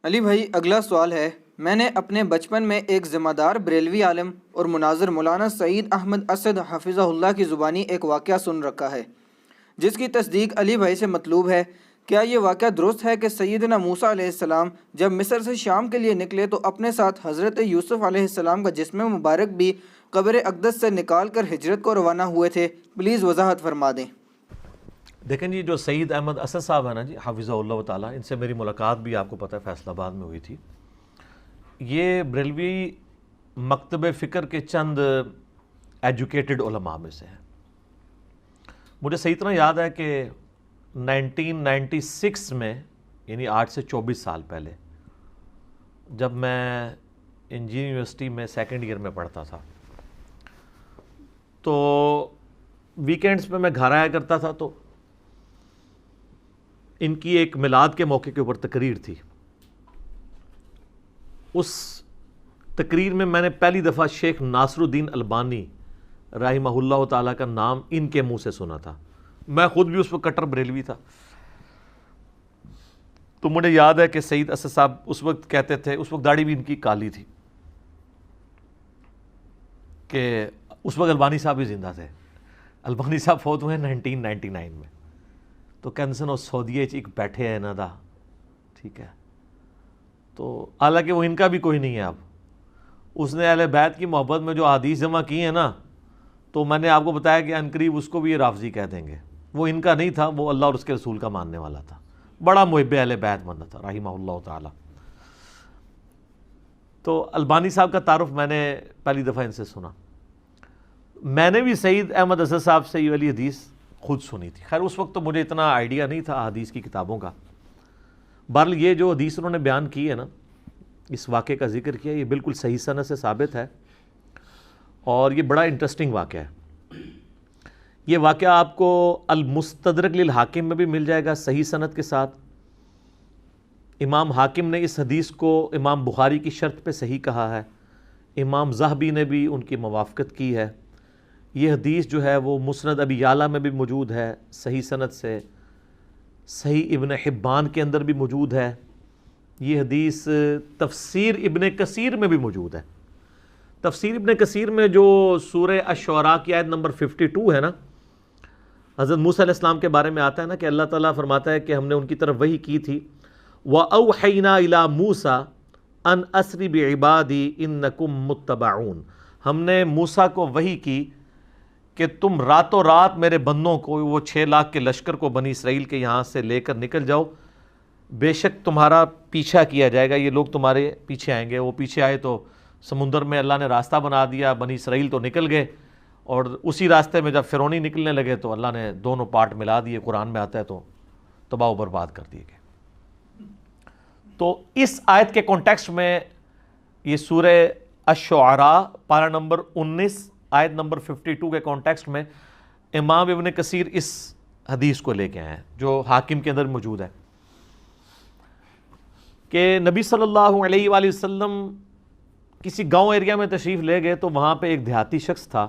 علی بھائی، اگلا سوال ہے۔ میں نے اپنے بچپن میں ایک ذمہ دار بریلوی عالم اور مناظر مولانا سعید احمد اسد حفظہ اللہ کی زبانی ایک واقعہ سن رکھا ہے جس کی تصدیق علی بھائی سے مطلوب ہے۔ کیا یہ واقعہ درست ہے کہ سیدنا موسیٰ علیہ السلام جب مصر سے شام کے لیے نکلے تو اپنے ساتھ حضرت یوسف علیہ السلام کا جسم مبارک بھی قبر اقدس سے نکال کر ہجرت کو روانہ ہوئے تھے؟ پلیز وضاحت فرما دیں۔ دیکھیں جی، جو سعید احمد اسد صاحب ہیں نا جی، حافظہ اللہ تعالیٰ، ان سے میری ملاقات بھی آپ کو پتہ ہے فیصل آباد میں ہوئی تھی۔ یہ بریلوی مکتب فکر کے چند ایجوکیٹڈ علماء میں سے ہیں۔ مجھے صحیح طرح یاد ہے کہ 1996 میں، یعنی آج سے 24 سال پہلے، جب میں انجینئرنگ یونیورسٹی میں سیکنڈ ایئر میں پڑھتا تھا تو ویکینڈز پہ میں گھر آیا کرتا تھا، تو ان کی ایک میلاد کے موقع کے اوپر تقریر تھی۔ اس تقریر میں میں نے پہلی دفعہ شیخ ناصر الدین البانی رحمہ اللہ تعالیٰ کا نام ان کے منہ سے سنا تھا۔ میں خود بھی اس وقت کٹر بریلوی تھا، تو مجھے یاد ہے کہ سعید اسد صاحب اس وقت کہتے تھے، اس وقت داڑھی بھی ان کی کالی تھی، کہ اس وقت البانی صاحب بھی زندہ تھے۔ البانی صاحب فوت ہوئے ہیں 1999 میں، تو کینسن اور سعودیہ ایک بیٹھے ہیں نا دا، ٹھیک ہے، تو حالانکہ وہ ان کا بھی کوئی نہیں ہے اب۔ اس نے اہل بیت کی محبت میں جو احادیث جمع کی ہیں نا، تو میں نے آپ کو بتایا کہ عنقریب اس کو بھی یہ رافضی کہہ دیں گے۔ وہ ان کا نہیں تھا، وہ اللہ اور اس کے رسول کا ماننے والا تھا، بڑا محب اہل بیت بندہ تھا رحمہ اللہ تعالی۔ تو البانی صاحب کا تعارف میں نے پہلی دفعہ ان سے سنا۔ میں نے بھی سعید احمد اسد صاحب سے یہ والی حدیث خود سنی تھی۔ خیر اس وقت تو مجھے اتنا آئیڈیا نہیں تھا حدیث کی کتابوں کا۔ بہرحال یہ جو حدیث انہوں نے بیان کی ہے نا، اس واقعے کا ذکر کیا، یہ بالکل صحیح سند سے ثابت ہے، اور یہ بڑا انٹرسٹنگ واقعہ ہے۔ یہ واقعہ آپ کو المستدرک للحاکم میں بھی مل جائے گا صحیح سند کے ساتھ۔ امام حاکم نے اس حدیث کو امام بخاری کی شرط پہ صحیح کہا ہے، امام ذہبی نے بھی ان کی موافقت کی ہے۔ یہ حدیث جو ہے وہ مسند ابی یعلا میں بھی موجود ہے صحیح سند سے، صحیح ابن حبان کے اندر بھی موجود ہے۔ یہ حدیث تفسیر ابن کثیر میں بھی موجود ہے۔ تفسیر ابن کثیر میں جو سورہ الشعراء کی آیت نمبر 52 ہے نا، حضرت موسیٰ علیہ السلام کے بارے میں آتا ہے نا کہ اللہ تعالیٰ فرماتا ہے کہ ہم نے ان کی طرف وحی کی تھی، وَأَوْحَيْنَا إِلَىٰ مُوسَىٰ أَنْ أَسْرِ بِعِبَادِي إِنَّكُمْ مُتَّبَعُونَ۔ ہم نے موسیٰ کو وحی کی کہ تم راتوں رات میرے بندوں کو، وہ 6 لاکھ کے لشکر کو بنی اسرائیل کے یہاں سے لے کر نکل جاؤ، بے شک تمہارا پیچھا کیا جائے گا، یہ لوگ تمہارے پیچھے آئیں گے۔ وہ پیچھے آئے تو سمندر میں اللہ نے راستہ بنا دیا، بنی اسرائیل تو نکل گئے، اور اسی راستے میں جب فرعونی نکلنے لگے تو اللہ نے دونوں پارٹ ملا دیے، قرآن میں آتا ہے، تو تباہ و برباد کر دیے گئے۔ تو اس آیت کے کانٹیکسٹ میں یہ سورہ الشعراء پارہ نمبر 19 آیت نمبر 52 کے کانٹیکسٹ میں امام ابن کثیر اس حدیث کو لے کے آئے ہیں جو حاکم کے اندر موجود ہے، کہ نبی صلی اللہ علیہ وآلہ وسلم کسی گاؤں ایریا میں تشریف لے گئے، تو وہاں پہ ایک دیہاتی شخص تھا،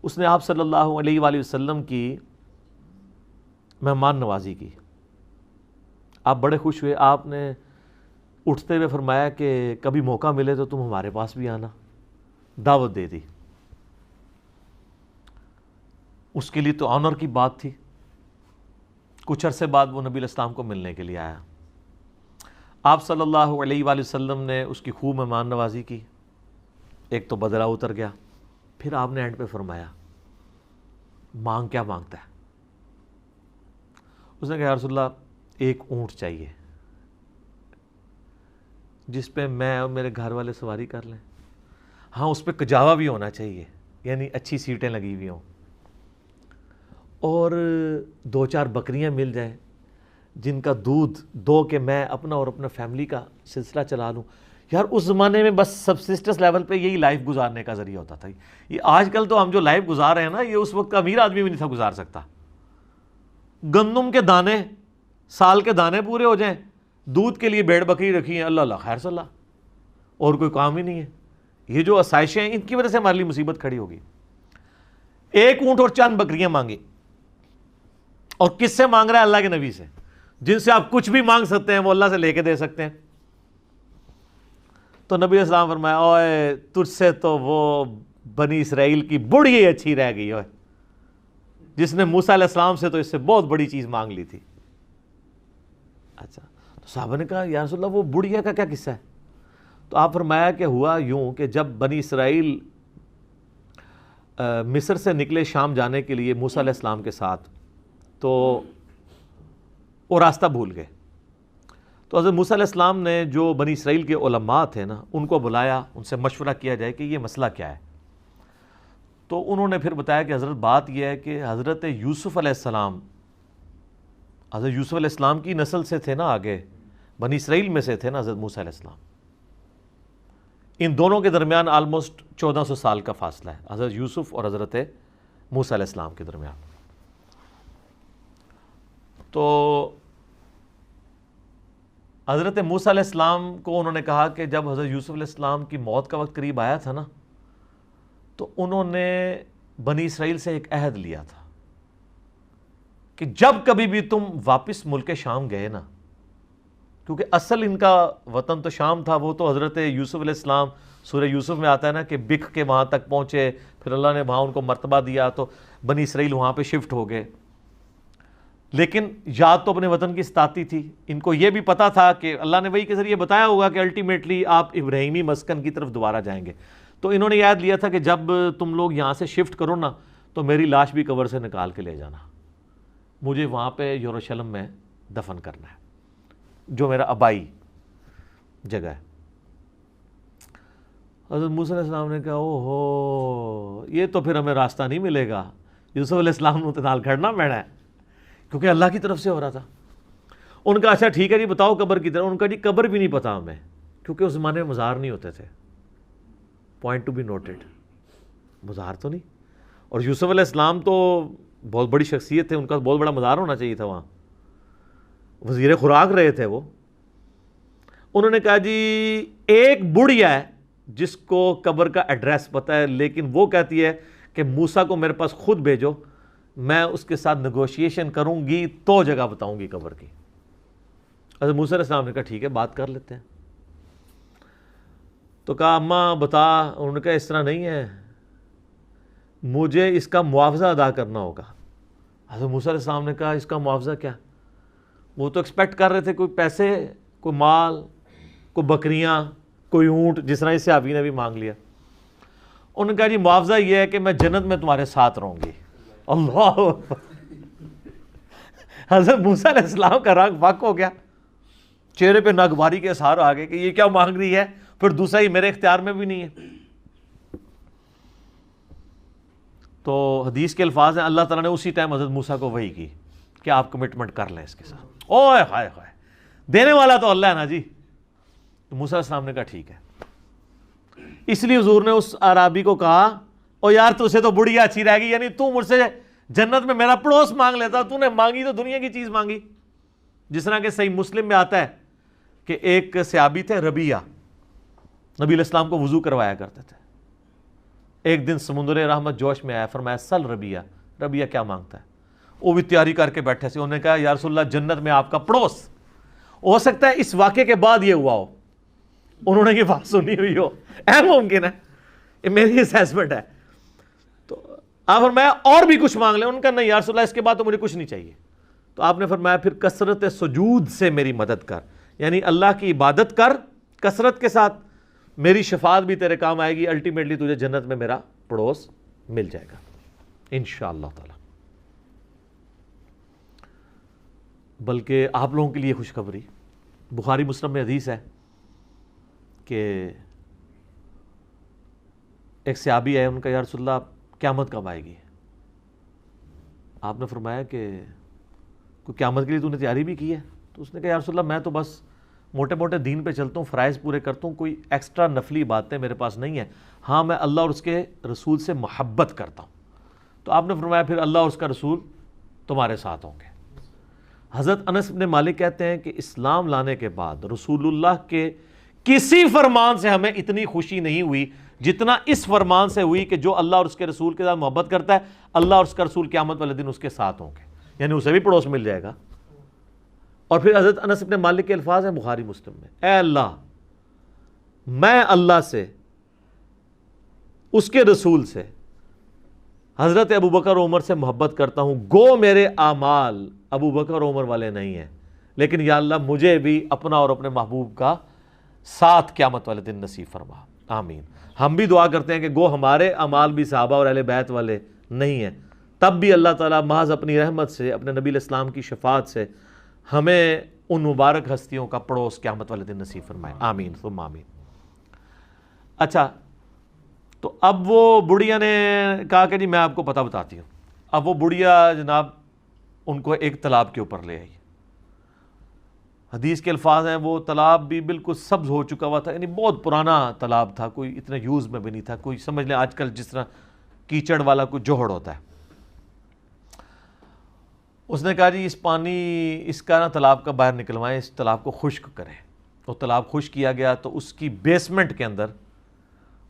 اس نے آپ صلی اللہ علیہ وآلہ وسلم کی مہمان نوازی کی۔ آپ بڑے خوش ہوئے، آپ نے اٹھتے ہوئے فرمایا کہ کبھی موقع ملے تو تم ہمارے پاس بھی آنا، دعوت دے دی۔ اس کے لیے تو آنر کی بات تھی۔ کچھ عرصے بعد وہ نبی علیہ السلام کو ملنے کے لیے آیا، آپ صلی اللہ علیہ وآلہ وسلم نے اس کی خوب مہمان نوازی کی، ایک تو بدلہ اتر گیا۔ پھر آپ نے اینڈ پہ فرمایا مانگ کیا مانگتا ہے؟ اس نے کہا یا رسول اللہ ایک اونٹ چاہیے جس پہ میں اور میرے گھر والے سواری کر لیں، ہاں اس پہ کجاوا بھی ہونا چاہیے، یعنی اچھی سیٹیں لگی ہوئی ہوں، اور 2-4 بکریاں مل جائیں جن کا دودھ دو کہ میں اپنا اور اپنا فیملی کا سلسلہ چلا لوں۔ یار اس زمانے میں بس سبسسٹنس لیول پہ یہی لائف گزارنے کا ذریعہ ہوتا تھا۔ یہ آج کل تو ہم جو لائف گزار رہے ہیں نا، یہ اس وقت کا امیر آدمی بھی نہیں تھا گزار سکتا۔ گندم کے دانے، سال کے دانے پورے ہو جائیں، دودھ کے لیے بھیڑ بکری رکھی ہیں، اللہ اللہ خیر صلی اللہ، اور کوئی کام ہی نہیں ہے۔ یہ جو آسائشیں ہیں ان کی وجہ سے ہمارے لیے مصیبت کھڑی ہوگی۔ ایک اونٹ اور چند بکریاں مانگی، اور کس سے مانگ رہا ہے؟ اللہ کے نبی سے۔ جن سے آپ کچھ بھی مانگ سکتے ہیں وہ اللہ سے لے کے دے سکتے ہیں. تو نبی اسلام فرمایا اوئے تجھ سے تو وہ بنی اسرائیل کی بڑھی اچھی رہ گئی اوئے, جس نے موسیٰ علیہ السلام سے تو اس سے بہت بڑی چیز مانگ لی تھی. اچھا, تو صحابہ نے کہا یا رسول اللہ وہ بڑھیا کا کیا قصہ ہے؟ تو آپ فرمایا کہ ہوا یوں کہ جب بنی اسرائیل مصر سے نکلے شام جانے کے لیے موسیٰ علیہ السلام کے ساتھ, تو وہ راستہ بھول گئے. تو حضرت موسیٰ علیہ السلام نے جو بنی اسرائیل کے علماء تھے نا, ان کو بلایا, ان سے مشورہ کیا جائے کہ یہ مسئلہ کیا ہے. تو انہوں نے پھر بتایا کہ حضرت بات یہ ہے کہ حضرت یوسف علیہ السلام, حضرت یوسف علیہ السلام کی نسل سے تھے نا, آگے بنی اسرائیل میں سے تھے نا حضرت موسیٰ علیہ السلام. ان دونوں کے درمیان آلموسٹ 1400 سال کا فاصلہ ہے, حضرت یوسف اور حضرت موسیٰ علیہ السلام کے درمیان. تو حضرت موسیٰ علیہ السلام کو انہوں نے کہا کہ جب حضرت یوسف علیہ السلام کی موت کا وقت قریب آیا تھا نا, تو انہوں نے بنی اسرائیل سے ایک عہد لیا تھا کہ جب کبھی بھی تم واپس ملک شام گئے نا, کیونکہ اصل ان کا وطن تو شام تھا, وہ تو حضرت یوسف علیہ السلام سورہ یوسف میں آتا ہے نا کہ بکھ کے وہاں تک پہنچے, پھر اللہ نے وہاں ان کو مرتبہ دیا تو بنی اسرائیل وہاں پہ شفٹ ہو گئے. لیکن یاد تو اپنے وطن کی ستاتی تھی, ان کو یہ بھی پتا تھا کہ اللہ نے وحی کے ذریعے بتایا ہوگا کہ الٹیمیٹلی آپ ابراہیمی مسکن کی طرف دوبارہ جائیں گے. تو انہوں نے یاد لیا تھا کہ جب تم لوگ یہاں سے شفٹ کرو نا, تو میری لاش بھی قبر سے نکال کے لے جانا, مجھے وہاں پہ یروشلم میں دفن کرنا ہے, جو میرا آبائی جگہ ہے. حضرت موسیٰ علیہ السلام نے کہا او ہو, یہ تو پھر ہمیں راستہ نہیں ملے گا, یوسف علیہ السلام نے نال کھڑنا پینا ہے, کیونکہ اللہ کی طرف سے ہو رہا تھا. ان کا اچھا ٹھیک ہے جی بتاؤ قبر کی طرف. ان کا جی قبر بھی نہیں پتا ہمیں, کیونکہ اس زمانے میں مزار نہیں ہوتے تھے. پوائنٹ ٹو بی نوٹڈ, مزار تو نہیں. اور یوسف علیہ السلام تو بہت بڑی شخصیت تھے, ان کا بہت بڑا مزار ہونا چاہیے تھا, وہاں وزیر خوراک رہے تھے وہ. انہوں نے کہا جی ایک بڑھیا ہے جس کو قبر کا ایڈریس پتہ ہے, لیکن وہ کہتی ہے کہ موسیٰ کو میرے پاس خود بھیجو, میں اس کے ساتھ نیگوشیشن کروں گی تو جگہ بتاؤں گی قبر کی. حضرت موسیٰ علیہ السلام نے کہا ٹھیک ہے بات کر لیتے ہیں. تو کہا اماں بتا. انہوں نے کہا اس طرح نہیں ہے, مجھے اس کا معاوضہ ادا کرنا ہوگا. حضرت موسیٰ علیہ السلام نے کہا اس کا معاوضہ کیا؟ وہ تو ایکسپیکٹ کر رہے تھے کوئی پیسے, کوئی مال, کوئی بکریاں, کوئی اونٹ, جس طرح اس صحابی نے بھی مانگ لیا. انہوں نے کہا جی معاوضہ یہ ہے کہ میں جنت میں تمہارے ساتھ رہوں گی. اللہ حضرت موسیٰ علیہ السلام کا رنگ فاق ہو گیا, چہرے پہ ناگواری کے اثار آ گئے کہ یہ کیا مانگ رہی ہے, پھر دوسرا ہی میرے اختیار میں بھی نہیں ہے. تو حدیث کے الفاظ ہیں اللہ تعالیٰ نے اسی ٹائم حضرت موسیٰ کو وحی کی کہ آپ کمٹمنٹ کر لیں اس کے ساتھ. اوئے ہائے ہائے, دینے والا تو اللہ ہے نا جی. تو موسیٰ علیہ السلام نے کہا ٹھیک ہے. اس لیے حضور نے اس اعرابی کو کہا او یار تجھے تو بڑھیا اچھی رہ گئی, یعنی تو مجھ سے جنت میں میرا پڑوس مانگ لیتا, تو نے مانگی تو دنیا کی چیز مانگی. جس طرح کہ صحیح مسلم میں آتا ہے کہ ایک صحابی تھے ربیہ, نبی علیہ السلام کو وضو کروایا کرتے تھے. ایک دن سمندر رحمت جوش میں آیا, فرمایا سل ربیہ, ربیہ کیا مانگتا ہے؟ وہ بھی تیاری کر کے بیٹھے سے. انہوں نے کہا یا رسول اللہ جنت میں آپ کا پڑوس. ہو سکتا ہے اس واقعے کے بعد یہ ہوا ہو, انہوں نے یہ بات سنی ہوئی ہو, اہم ممکن ہے, یہ میری اسیسمنٹ ہے. تو آپ فرمایا اور بھی کچھ مانگ لیں. ان کا نہیں یا رسول اللہ اس کے بعد تو مجھے کچھ نہیں چاہیے. تو آپ نے فرمایا پھر کثرت سجود سے میری مدد کر, یعنی اللہ کی عبادت کر کثرت کے ساتھ, میری شفاعت بھی تیرے کام آئے گی, الٹیمیٹلی تجھے جنت میں میرا پڑوس مل جائے گا انشاءاللہ تعالی. بلکہ آپ لوگوں کے لیے خوشخبری, بخاری مسلم میں حدیث ہے کہ ایک صحابی ہے, ان کا یا رسول اللہ قیامت کب آئے گی؟ آپ نے فرمایا کہ کوئی قیامت کے لیے تو نے تیاری بھی کی ہے؟ تو اس نے کہا یا رسول اللہ میں تو بس موٹے موٹے دین پہ چلتا ہوں, فرائض پورے کرتا ہوں, کوئی ایکسٹرا نفلی باتیں میرے پاس نہیں ہیں. ہاں میں اللہ اور اس کے رسول سے محبت کرتا ہوں. تو آپ نے فرمایا پھر اللہ اور اس کا رسول تمہارے ساتھ ہوں گے. حضرت انس بن مالک کہتے ہیں کہ اسلام لانے کے بعد رسول اللہ کے کسی فرمان سے ہمیں اتنی خوشی نہیں ہوئی جتنا اس فرمان سے ہوئی کہ جو اللہ اور اس کے رسول کے ساتھ محبت کرتا ہے اللہ اور اس کا رسول قیامت والے دن اس کے ساتھ ہوں گے, یعنی اسے بھی پڑوس مل جائے گا. اور پھر حضرت انس بن مالک کے الفاظ ہیں بخاری مسلم میں، اے اللہ میں اللہ سے، اس کے رسول سے، حضرت ابو بکر عمر سے محبت کرتا ہوں، گو میرے اعمال ابو بکر عمر والے نہیں ہیں، لیکن یا اللہ مجھے بھی اپنا اور اپنے محبوب کا ساتھ قیامت والے دن نصیب فرما، آمین۔ ہم بھی دعا کرتے ہیں کہ گو ہمارے اعمال بھی صحابہ اور اہل بیت والے نہیں ہیں، تب بھی اللہ تعالیٰ محض اپنی رحمت سے، اپنے نبی علیہ السلام کی شفاعت سے ہمیں ان مبارک ہستیوں کا پڑوس قیامت والے دن نصیب فرمائے، آمین ثم آمین۔ اچھا، تو اب وہ بڑھیا نے کہا کہ جی میں آپ کو پتہ بتاتی ہوں۔ اب وہ بڑھیا جناب ان کو ایک تالاب کے اوپر لے آئی۔ حدیث کے الفاظ ہیں وہ تالاب بھی بالکل سبز ہو چکا ہوا تھا، یعنی بہت پرانا تالاب تھا، کوئی اتنا یوز میں بھی نہیں تھا، کوئی سمجھ لیں آج کل جس طرح کیچڑ والا کوئی جوہڑ ہوتا ہے۔ اس نے کہا جی اس پانی اس کا نا تالاب کا باہر نکلوائیں، اس تالاب کو خشک کریں۔ وہ تالاب خشک کیا گیا تو اس کی بیسمنٹ کے اندر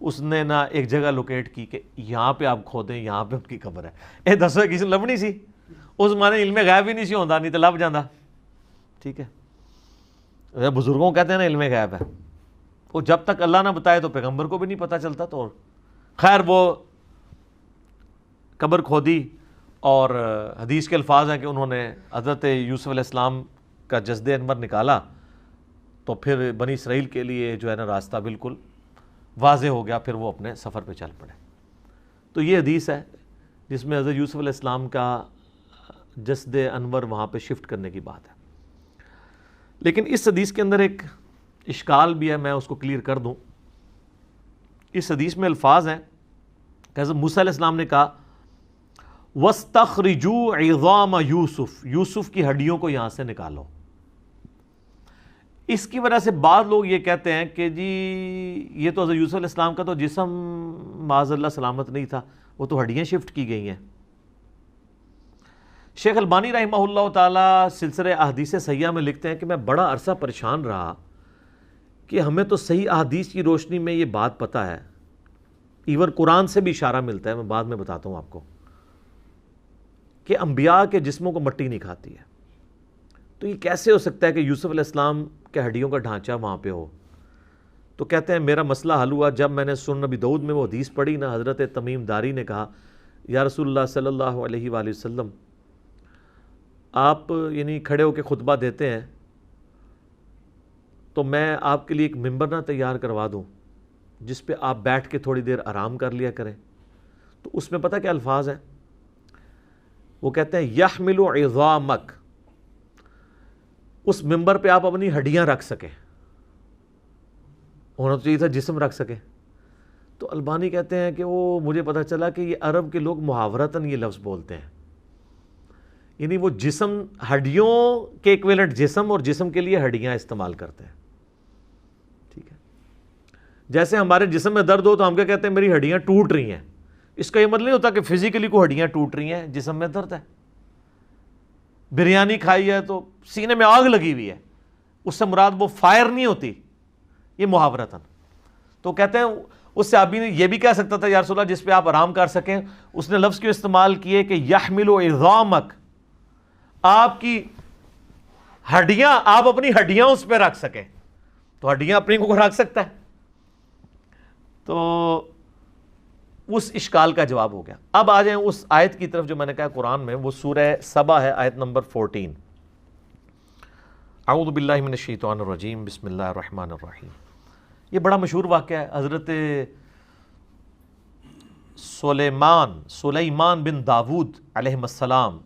اس نے نا ایک جگہ لوکیٹ کی کہ یہاں پہ آپ کھودیں، یہاں پہ ان کی قبر ہے۔ اے دسو کسی لبنی سی اس مانے علم غیب ہی نہیں سی ہوندا، نہیں تو لب جاندہ، ٹھیک ہے۔ بزرگوں کہتے ہیں نا علم غیب ہے، وہ جب تک اللہ نہ بتائے تو پیغمبر کو بھی نہیں پتہ چلتا۔ تو خیر وہ قبر کھودی، اور حدیث کے الفاظ ہیں کہ انہوں نے حضرت یوسف علیہ السلام کا جسد انور نکالا، تو پھر بنی اسرائیل کے لیے جو ہے نا راستہ بالکل واضح ہو گیا، پھر وہ اپنے سفر پہ چل پڑے۔ تو یہ حدیث ہے جس میں حضرت یوسف علیہ السلام کا جسد انور وہاں پہ شفٹ کرنے کی بات ہے۔ لیکن اس حدیث کے اندر ایک اشکال بھی ہے، میں اس کو کلیئر کر دوں۔ اس حدیث میں الفاظ ہیں کہ حضرت موسیٰ علیہ السلام نے کہا وَاسْتَخْرِجُوا عِظَامَ یوسف، یوسف کی ہڈیوں کو یہاں سے نکالو۔ اس کی وجہ سے بعض لوگ یہ کہتے ہیں کہ جی یہ تو حضرت یوسف علیہ السلام کا تو جسم معاذ اللہ سلامت نہیں تھا، وہ تو ہڈیاں شفٹ کی گئی ہیں۔ شیخ البانی رحمہ اللہ تعالیٰ سلسلہ احادیث صحیحہ میں لکھتے ہیں کہ میں بڑا عرصہ پریشان رہا کہ ہمیں تو صحیح احادیث کی روشنی میں یہ بات پتہ ہے، ایون قرآن سے بھی اشارہ ملتا ہے، میں بعد میں بتاتا ہوں آپ کو، کہ انبیاء کے جسموں کو مٹی نہیں کھاتی ہے۔ تو یہ کیسے ہو سکتا ہے کہ یوسف علیہ السلام کے ہڈیوں کا ڈھانچہ وہاں پہ ہو؟ تو کہتے ہیں میرا مسئلہ حل ہوا جب میں نے سنن نبی داؤد میں وہ حدیث پڑھی نا، حضرت تمیم داری نے کہا یا رسول اللہ صلی اللہ علیہ وآلہ وسلم، آپ یعنی کھڑے ہو کے خطبہ دیتے ہیں تو میں آپ کے لیے ایک ممبر نہ تیار کروا دوں جس پہ آپ بیٹھ کے تھوڑی دیر آرام کر لیا کریں۔ تو اس میں پتہ کیا الفاظ ہیں؟ وہ کہتے ہیں یحمل عظامک، اس ممبر پہ آپ اپنی ہڈیاں رکھ سکیں، ہونا تو چاہیے تھا جسم رکھ سکیں۔ تو البانی کہتے ہیں کہ وہ مجھے پتہ چلا کہ یہ عرب کے لوگ محاورتاً یہ لفظ بولتے ہیں، یعنی وہ جسم ہڈیوں کے ایکویلنٹ جسم اور جسم کے لیے ہڈیاں استعمال کرتے ہیں، ٹھیک ہے۔ جیسے ہمارے جسم میں درد ہو تو ہم کیا کہتے ہیں میری ہڈیاں ٹوٹ رہی ہیں، اس کا یہ مطلب نہیں ہوتا کہ فزیکلی کو ہڈیاں ٹوٹ رہی ہیں، جسم میں درد ہے۔ بریانی کھائی ہے تو سینے میں آگ لگی ہوئی ہے، اس سے مراد وہ فائر نہیں ہوتی، یہ محاورتاً۔ تو کہتے ہیں اس سے آدمی یہ بھی کہہ سکتا تھا یا رسول اللہ جس پہ آپ آرام کر سکیں، اس نے لفظ کیوں استعمال کیے کہ یحمل عظامک، آپ کی ہڈیاں، آپ اپنی ہڈیاں اس پہ رکھ سکیں، تو ہڈیاں اپنی کو رکھ سکتا ہے۔ تو اس اشکال کا جواب ہو گیا۔ اب آ جائیں اس آیت کی طرف جو میں نے کہا قرآن میں، وہ سورہ سبا ہے، آیت نمبر 14۔ اعوذ باللہ من الشیطان الرجیم، بسم اللہ الرحمن الرحیم۔ یہ بڑا مشہور واقعہ ہے، حضرت سلیمان بن داود علیہ السلام،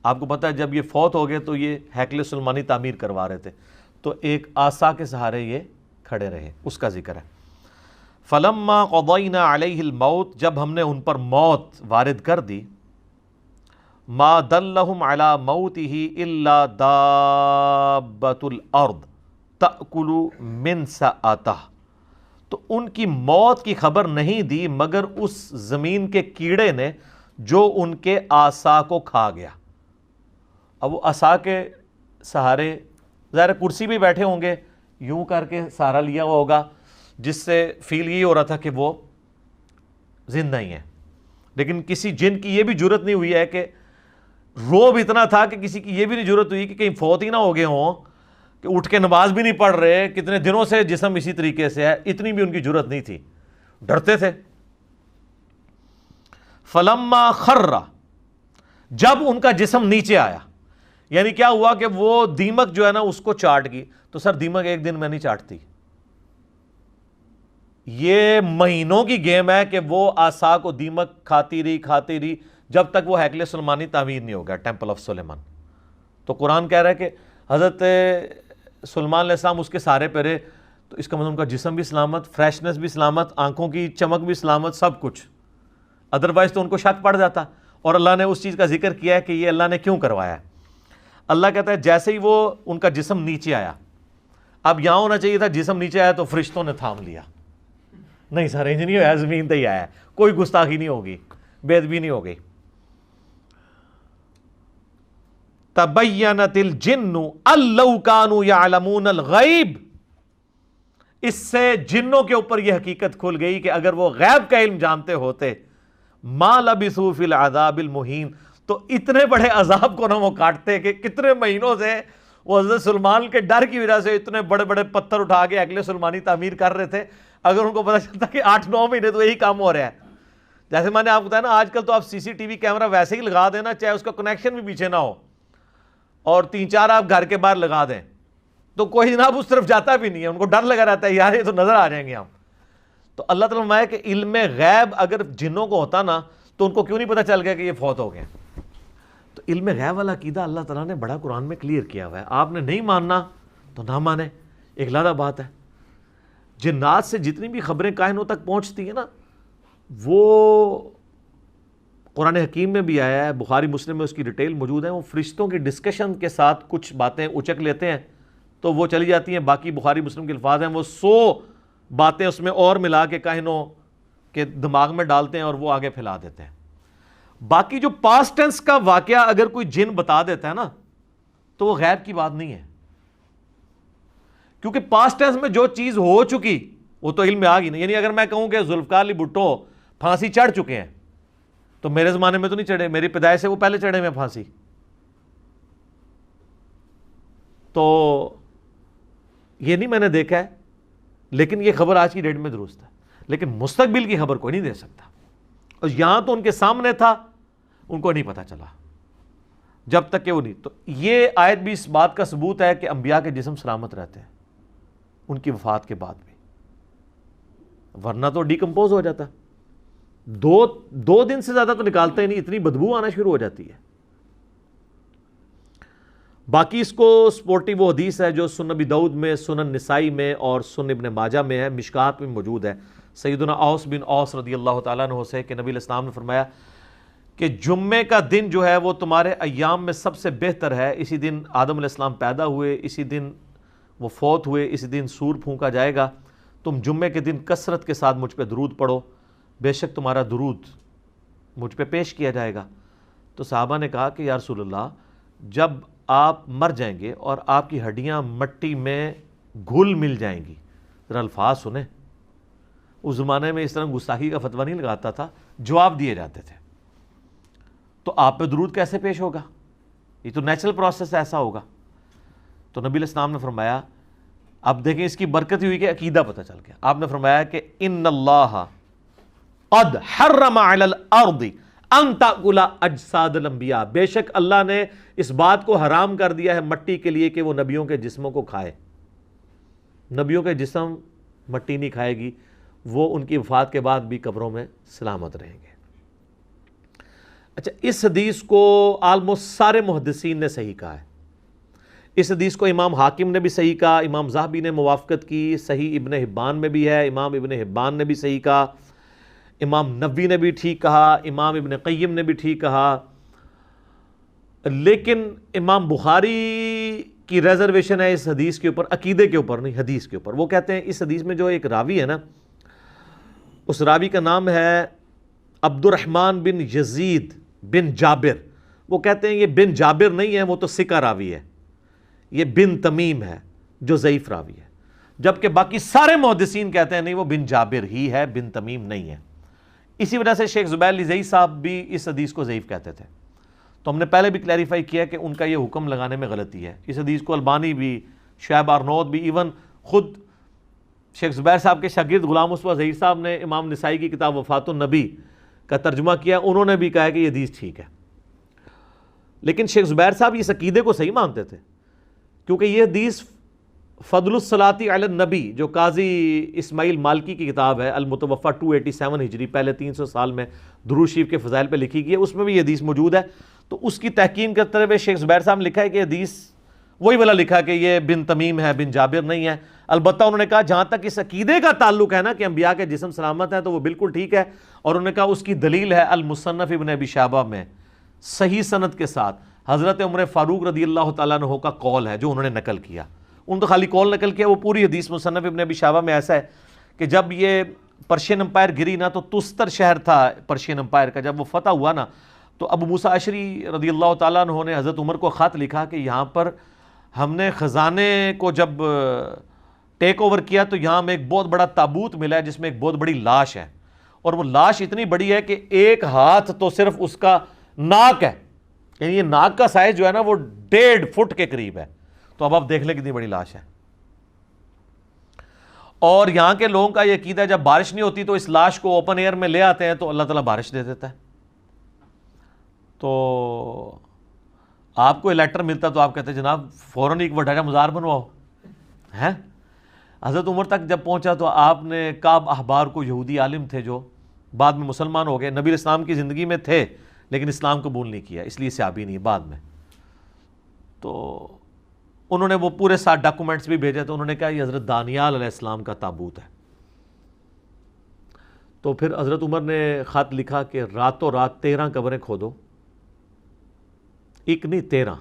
آپ کو پتہ ہے جب یہ فوت ہو گئے تو یہ ہیکل سلیمانی تعمیر کروا رہے تھے، تو ایک عصا کے سہارے یہ کھڑے رہے، اس کا ذکر ہے۔ فلما قضینا علیہ الموت، جب ہم نے ان پر موت وارد کر دی، ما دلہم علی موتہ الا دابۃ الارض تأکل من سأتہ، تو ان کی موت کی خبر نہیں دی مگر اس زمین کے کیڑے نے جو ان کے عصا کو کھا گیا۔ اب وہ عصا کے سہارے ظاہر کرسی بھی بیٹھے ہوں گے، یوں کر کے سہارا لیا ہوا ہوگا، جس سے فیل یہ ہو رہا تھا کہ وہ زندہ ہی ہیں، لیکن کسی جن کی یہ بھی جرت نہیں ہوئی ہے کہ روب اتنا تھا کہ کسی کی یہ بھی نہیں ضرورت ہوئی کہ کہیں فوت ہی نہ ہو گئے ہوں کہ اٹھ کے نماز بھی نہیں پڑھ رہے، کتنے دنوں سے جسم اسی طریقے سے ہے، اتنی بھی ان کی ضرورت نہیں تھی، ڈرتے تھے۔ فلما خر، جب ان کا جسم نیچے آیا، یعنی کیا ہوا کہ وہ دیمک جو ہے نا اس کو چاٹ گئی۔ تو سر دیمک ایک دن میں نہیں چاٹتی، یہ مہینوں کی گیم ہے کہ وہ عصا کو دیمک کھاتی رہی جب تک وہ ہیکل سلیمانی تعمیر نہیں ہو گیا، ٹیمپل آف سلیمان۔ تو قرآن کہہ رہا ہے کہ حضرت سلیمان علیہ السلام اس کے سارے پہ رہے، تو اس کا مطلب ان کا جسم بھی سلامت، فریشنس بھی سلامت، آنکھوں کی چمک بھی سلامت، سب کچھ۔ ادروائز تو ان کو شک پڑ جاتا، اور اللہ نے اس چیز کا ذکر کیا ہے کہ یہ اللہ نے کیوں کروایا ہے۔ اللہ کہتا ہے جیسے ہی وہ ان کا جسم نیچے آیا، اب یہاں ہونا چاہیے تھا جسم نیچے آیا تو فرشتوں نے تھام لیا، نہیں سر انج نہیں ہوا، زمین تے ہی آیا، کوئی گستاخی نہیں ہوگی، بے ادبی نہیں ہوگی۔ تبینت الجن ان لو کانوا یعلمون الغیب، اس سے جنوں کے اوپر یہ حقیقت کھل گئی کہ اگر وہ غیب کا علم جانتے ہوتے، ما لبثوا فی العذاب المہین، تو اتنے بڑے عذاب کو نہ وہ کاٹتے کہ کتنے مہینوں سے وہ حضرت سلمان کے ڈر کی وجہ سے اتنے بڑے بڑے پتھر اٹھا کے ہیکل سلیمانی تعمیر کر رہے تھے، اگر ان کو پتہ چلتا کہ 8-9 مہینے تو یہی کام ہو رہا ہے۔ جیسے میں نے آپ کو بتایا نا، آج کل تو آپ سی سی ٹی وی کیمرہ ویسے ہی لگا دینا، چاہے اس کا کنیکشن بھی پیچھے نہ ہو، اور 3-4 آپ گھر کے باہر لگا دیں تو کوئی جناب اس طرف جاتا بھی نہیں ہے، ان کو ڈر لگا رہتا ہے یار یہ تو نظر آ جائیں گے ہم۔ تو اللہ تعالیٰ فرمایا کہ علم غیب اگر جنوں کو ہوتا نا تو ان کو کیوں نہیں پتہ چل گیا کہ یہ فوت ہو گئے۔ تو علم غیب والا عقیدہ اللہ تعالیٰ نے بڑا قرآن میں کلیئر کیا ہوا ہے، آپ نے نہیں ماننا تو نہ مانے، ایک علیحدہ بات ہے۔ جنات سے جتنی بھی خبریں کائنوں تک پہنچتی ہیں نا، وہ قرآن حکیم میں بھی آیا ہے، بخاری مسلم میں اس کی ڈیٹیل موجود ہے، وہ فرشتوں کی ڈسکشن کے ساتھ کچھ باتیں اچک لیتے ہیں تو وہ چلی جاتی ہیں، باقی بخاری مسلم کے الفاظ ہیں، وہ 100 باتیں اس میں اور ملا کے کائنوں کے دماغ میں ڈالتے ہیں اور وہ آگے پھیلا دیتے ہیں۔ باقی جو پاسٹ ٹینس کا واقعہ اگر کوئی جن بتا دیتا ہے نا تو وہ غیب کی بات نہیں ہے، کیونکہ پاسٹ ٹینس میں جو چیز ہو چکی وہ تو علم میں آ گئی نہیں۔ یعنی اگر میں کہوں کہ ذوالفقار علی بھٹو پھانسی چڑھ چکے ہیں تو میرے زمانے میں تو نہیں چڑھے، میری پیدائش سے وہ پہلے چڑھے ہوئے پھانسی، تو یہ نہیں میں نے دیکھا ہے، لیکن یہ خبر آج کی ڈیٹ میں درست ہے، لیکن مستقبل کی خبر کوئی نہیں دے سکتا، اور یہاں تو ان کے سامنے تھا، ان کو نہیں پتا چلا جب تک کہ وہ نہیں۔ تو یہ آیت بھی اس بات کا ثبوت ہے کہ انبیاء کے جسم سلامت رہتے ہیں ان کی وفات کے بعد بھی، ورنہ تو ڈیکمپوز ہو جاتا، دو دن سے زیادہ تو نکالتے ہی نہیں، اتنی بدبو آنا شروع ہو جاتی ہے۔ باقی اس کو سپورٹی وہ حدیث ہے جو سنن ابی داؤد میں، سنن نسائی میں اور سنن ابن ماجہ میں ہے، مشکات میں موجود ہے، سیدنا اوس بن اوس رضی اللہ تعالیٰ عنہ سے کہ نبی علیہ السلام نے فرمایا کہ جمعے کا دن جو ہے وہ تمہارے ایام میں سب سے بہتر ہے، اسی دن آدم علیہ السلام پیدا ہوئے، اسی دن وہ فوت ہوئے، اسی دن سور پھونکا جائے گا، تم جمعے کے دن کثرت کے ساتھ مجھ پہ درود پڑھو، بے شک تمہارا درود مجھ پہ پیش کیا جائے گا۔ تو صحابہ نے کہا کہ یا رسول اللہ، جب آپ مر جائیں گے اور آپ کی ہڈیاں مٹی میں گھل مل جائیں گی، ذرا الفاظ سنیں، اس زمانے میں اس طرح گستاخی کا فتویٰ نہیں لگاتا تھا، جواب دیے جاتے تھے، تو آپ پہ درود کیسے پیش ہوگا؟ یہ تو نیچرل پروسیس ایسا ہوگا۔ تو نبی علیہ السلام نے فرمایا، اب دیکھیں اس کی برکت ہوئی کہ عقیدہ پتہ چل گیا، آپ نے فرمایا کہ ان اللہ قد حرم علی الارض ان تاکل اجساد الانبیاء، بے شک اللہ نے اس بات کو حرام کر دیا ہے مٹی کے لیے کہ وہ نبیوں کے جسموں کو کھائے، نبیوں کے جسم مٹی نہیں کھائے گی، وہ ان کی وفات کے بعد بھی قبروں میں سلامت رہیں گے۔ اچھا، اس حدیث کو آلموسٹ سارے محدثین نے صحیح کہا ہے، اس حدیث کو امام حاکم نے بھی صحیح کہا، امام ذہبی نے موافقت کی، صحیح ابن حبان میں بھی ہے، امام ابن حبان نے بھی صحیح کہا، امام نووی نے بھی ٹھیک کہا، امام ابن قیم نے بھی ٹھیک کہا، لیکن امام بخاری کی ریزرویشن ہے اس حدیث کے اوپر، عقیدے کے اوپر نہیں، حدیث کے اوپر۔ وہ کہتے ہیں اس حدیث میں جو ایک راوی ہے نا، اس راوی کا نام ہے عبد الرحمن بن یزید بن جابر، وہ کہتے ہیں یہ بن جابر نہیں ہے، وہ تو ثقہ راوی ہے، یہ بن تمیم ہے جو ضعیف راوی ہے، جبکہ باقی سارے محدثین کہتے ہیں نہیں وہ بن جابر ہی ہے، بن تمیم نہیں ہے۔ اسی وجہ سے شیخ زبیر علی زئی صاحب بھی اس حدیث کو ضعیف کہتے تھے۔ تو ہم نے پہلے بھی کلیریفائی کیا کہ ان کا یہ حکم لگانے میں غلطی ہے. اس حدیث کو البانی بھی، شعیب آرنوت بھی، ایون خود شیخ زبیر صاحب کے شاگرد غلام مصطفیٰ ظہیر صاحب نے امام نسائی کی کتاب وفات النبی کا ترجمہ کیا، انہوں نے بھی کہا کہ یہ حدیث ٹھیک ہے. لیکن شیخ زبیر صاحب اس عقیدے کو صحیح مانتے تھے، کیونکہ یہ حدیث فضل الصلاۃ علی النبی جو قاضی اسماعیل مالکی کی کتاب ہے المتوفہ 287 ہجری، پہلے 300 سال میں درود شریف کے فضائل پہ لکھی گئی ہے، اس میں بھی یہ حدیث موجود ہے. تو اس کی تحقیق کرتے ہوئے شیخ زبیر صاحب نے لکھا ہے کہ حدیث وہی والا لکھا کہ یہ بن تمیم ہے، بن جابر نہیں ہے. البتہ انہوں نے کہا جہاں تک اس عقیدے کا تعلق ہے نا کہ انبیاء کے جسم سلامت ہیں تو وہ بالکل ٹھیک ہے. اور انہوں نے کہا اس کی دلیل ہے المصنف ابن ابی شیبہ میں صحیح سند کے ساتھ حضرت عمر فاروق رضی اللہ تعالیٰ عنہ کا قول ہے جو انہوں نے نقل کیا. ان تو خالی قول نقل کیا، وہ پوری حدیث مصنف ابن ابی شیبہ میں ایسا ہے کہ جب یہ پرشین امپائر گری نا تو تستر شہر تھا پرشین امپائر کا، جب وہ فتح ہوا نا تو ابو موسیٰ اشعری رضی اللہ تعالیٰ عنہ نے حضرت عمر کو خط لکھا کہ یہاں پر ہم نے خزانے کو جب ٹیک اوور کیا تو یہاں میں ایک بہت بڑا تابوت ملا ہے جس میں ایک بہت بڑی لاش ہے، اور وہ لاش اتنی بڑی ہے کہ ایک ہاتھ تو صرف اس کا ناک ہے، یعنی یہ ناک کا سائز جو ہے نا وہ 1.5 فٹ کے قریب ہے. تو اب آپ دیکھ لیں کتنی بڑی لاش ہے. اور یہاں کے لوگوں کا یہ عقیدہ ہے جب بارش نہیں ہوتی تو اس لاش کو اوپن ایئر میں لے آتے ہیں تو اللہ تعالیٰ بارش دے دیتا ہے. تو آپ کو لیٹر ملتا تو آپ کہتے ہیں جناب فوراً ایک بڑا کا مزار بنواؤ ہے. حضرت عمر تک جب پہنچا تو آپ نے کعب احبار کو، یہودی عالم تھے جو بعد میں مسلمان ہو گئے، نبی اسلام کی زندگی میں تھے لیکن اسلام قبول نہیں کیا، اس لیے صحابی نہیں بعد میں، تو انہوں نے وہ پورے 7 ڈاکومنٹس بھی بھیجے. تو انہوں نے کہا یہ حضرت دانیال علیہ السلام کا تابوت ہے. تو پھر حضرت عمر نے خط لکھا کہ راتوں رات 13 قبریں کھودو، ایک نہیں 13،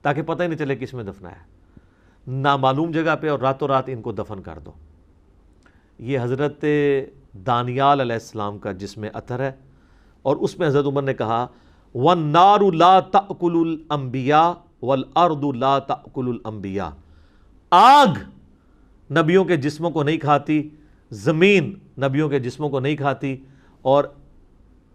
تاکہ پتہ ہی نہیں چلے کس میں دفنا ہے، نامعلوم جگہ پہ، اور راتوں رات ان کو دفن کر دو. یہ حضرت دانیال علیہ السلام کا جس میں اثر ہے. اور اس میں حضرت عمر نے کہا وَالنَّارُ لَا تَأْكُلُ الْأَنْبِيَاءَ وَالْأَرْضُ لَا تَأْكُلُ الْأَنْبِيَاءَ، آگ نبیوں کے جسموں کو نہیں کھاتی، زمین نبیوں کے جسموں کو نہیں کھاتی، اور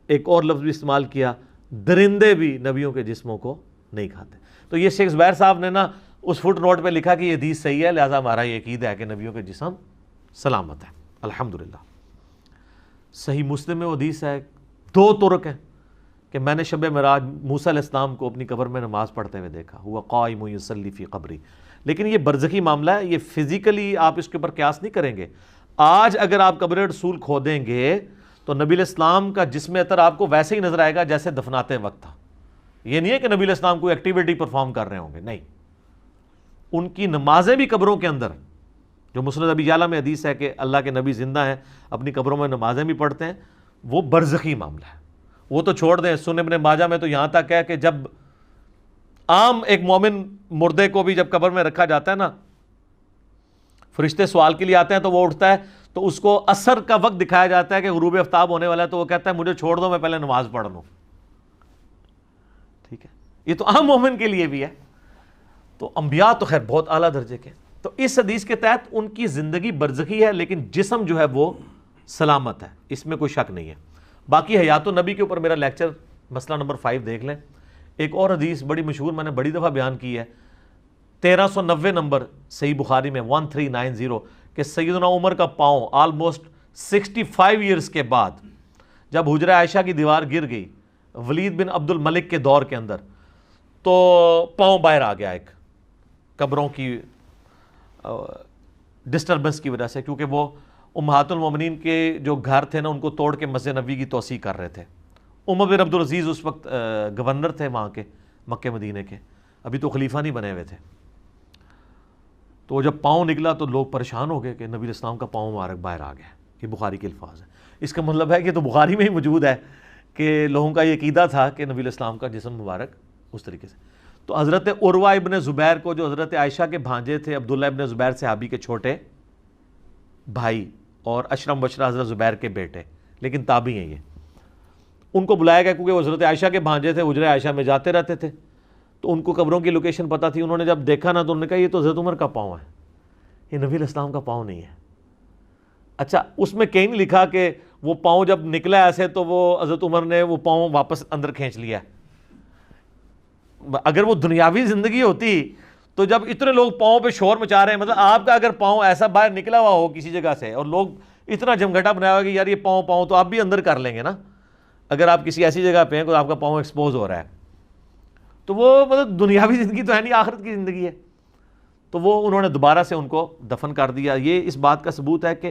ایک اور لفظ بھی استعمال کیا درندے بھی نبیوں کے جسموں کو نہیں کھاتے. تو یہ شیخ زبیر صاحب نے نا اس فٹ نوٹ پہ لکھا کہ یہ حدیث صحیح ہے، لہٰذا ہمارا یہ عقیدہ ہے کہ نبیوں کے جسم سلامت ہے. الحمدللہ. صحیح مسلم میں وہ حدیث ہے، 2 طرق ہیں کہ میں نے شب معراج موسیٰ علیہ السلام کو اپنی قبر میں نماز پڑھتے ہوئے دیکھا، ہوا قائم یصلی فی قبری. لیکن یہ برزخی معاملہ ہے، یہ فزیکلی آپ اس کے اوپر قیاس نہیں کریں گے. آج اگر آپ قبر رسول کھودیں گے تو نبی علیہ السلام کا جسم اطہر آپ کو ویسے ہی نظر آئے گا جیسے دفناتے وقت تھا. یہ نہیں ہے کہ نبی علیہ السلام کوئی ایکٹیویٹی پرفارم کر رہے ہوں گے، نہیں. ان کی نمازیں بھی قبروں کے اندر، جو مسند ابی یعلا میں حدیث ہے کہ اللہ کے نبی زندہ ہیں، اپنی قبروں میں نمازیں بھی پڑھتے ہیں، وہ برزخی معاملہ ہے. وہ تو چھوڑ دیں، سنن ابن ماجہ میں تو یہاں تک ہے کہ جب عام ایک مومن مردے کو بھی جب قبر میں رکھا جاتا ہے نا، فرشتے سوال کے لیے آتے ہیں تو وہ اٹھتا ہے تو اس کو عصر کا وقت دکھایا جاتا ہے کہ غروب آفتاب ہونے والا ہے، تو وہ کہتا ہے مجھے چھوڑ دو میں پہلے نماز پڑھ لوں. ٹھیک ہے، یہ تو عام مومن کے لیے بھی ہے. تو انبیاء تو خیر بہت اعلیٰ درجے کے. تو اس حدیث کے تحت ان کی زندگی برزخی ہے لیکن جسم جو ہے وہ سلامت ہے، اس میں کوئی شک نہیں ہے. باقی حیات النبی کے اوپر میرا لیکچر مسئلہ نمبر 5 دیکھ لیں. ایک اور حدیث بڑی مشہور میں نے بڑی دفعہ بیان کی ہے، 1390 نمبر صحیح بخاری میں 1390، کہ سیدنا عمر کا پاؤں آلموسٹ 65 ایئرز کے بعد جب حجرہ عائشہ کی دیوار گر گئی ولید بن عبد الملک کے دور کے اندر، تو پاؤں باہر آ گیا ایک قبروں کی ڈسٹربنس کی وجہ سے، کیونکہ وہ امہات المومنین کے جو گھر تھے نا ان کو توڑ کے مسجد نبوی کی توسیع کر رہے تھے. عمر بن عبد العزیز اس وقت گورنر تھے وہاں کے مکہ مدینے کے، ابھی تو خلیفہ نہیں بنے ہوئے تھے. تو جب پاؤں نکلا تو لوگ پریشان ہو گئے کہ نبی علیہ السلام کا پاؤں مبارک باہر آ گیا. یہ بخاری کے الفاظ ہیں. اس کا مطلب ہے کہ تو بخاری میں ہی موجود ہے کہ لوگوں کا یہ عقیدہ تھا کہ نبی علیہ السلام کا جسم مبارک اس طریقے سے. تو حضرت عروہ ابن زبیر کو، جو حضرت عائشہ کے بھانجے تھے، عبداللہ ابن زبیر صحابی کے چھوٹے بھائی اور اشرم بشرا حضرت زبیر کے بیٹے، لیکن تابعی ہیں یہ، ان کو بلایا گیا کیونکہ وہ حضرت عائشہ کے بھانجے تھے، حجرہ عائشہ میں جاتے رہتے تھے، تو ان کو قبروں کی لوکیشن پتہ تھی. انہوں نے جب دیکھا نا تو انہوں نے کہا یہ تو حضرت عمر کا پاؤں ہے، یہ نبی علیہ السلام کا پاؤں نہیں ہے. اچھا، اس میں کہیں نہیں لکھا کہ وہ پاؤں جب نکلا ایسے تو وہ حضرت عمر نے وہ پاؤں واپس اندر کھینچ لیا. اگر وہ دنیاوی زندگی ہوتی تو جب اتنے لوگ پاؤں پہ شور مچا رہے ہیں، مطلب آپ کا اگر پاؤں ایسا باہر نکلا ہوا ہو کسی جگہ سے اور لوگ اتنا جمگھٹا بنایا ہوا کہ یار یہ پاؤں تو آپ بھی اندر کر لیں گے نا، اگر آپ کسی ایسی جگہ پہ ہیں کہ آپ کا پاؤں ایکسپوز ہو رہا ہے، تو وہ مطلب دنیاوی زندگی تو ہے نہیں، آخرت کی زندگی ہے. تو وہ انہوں نے دوبارہ سے ان کو دفن کر دیا. یہ اس بات کا ثبوت ہے کہ